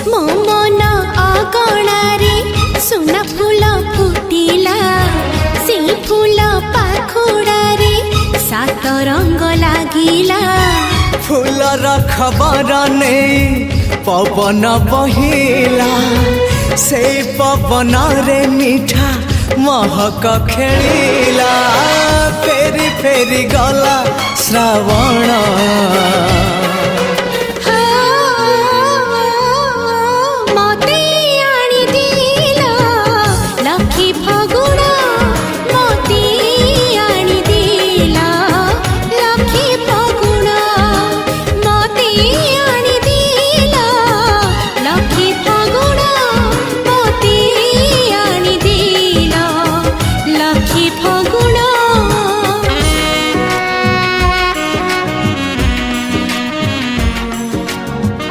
मो मन अगणारे सुना फूल फुटिला से फूल पाखुड़ारे सात रंग लागिला फूलर खबर नहीं पवन बहिला से पवन रे मीठा महक खेलिला फेरी फेरी गला श्रावण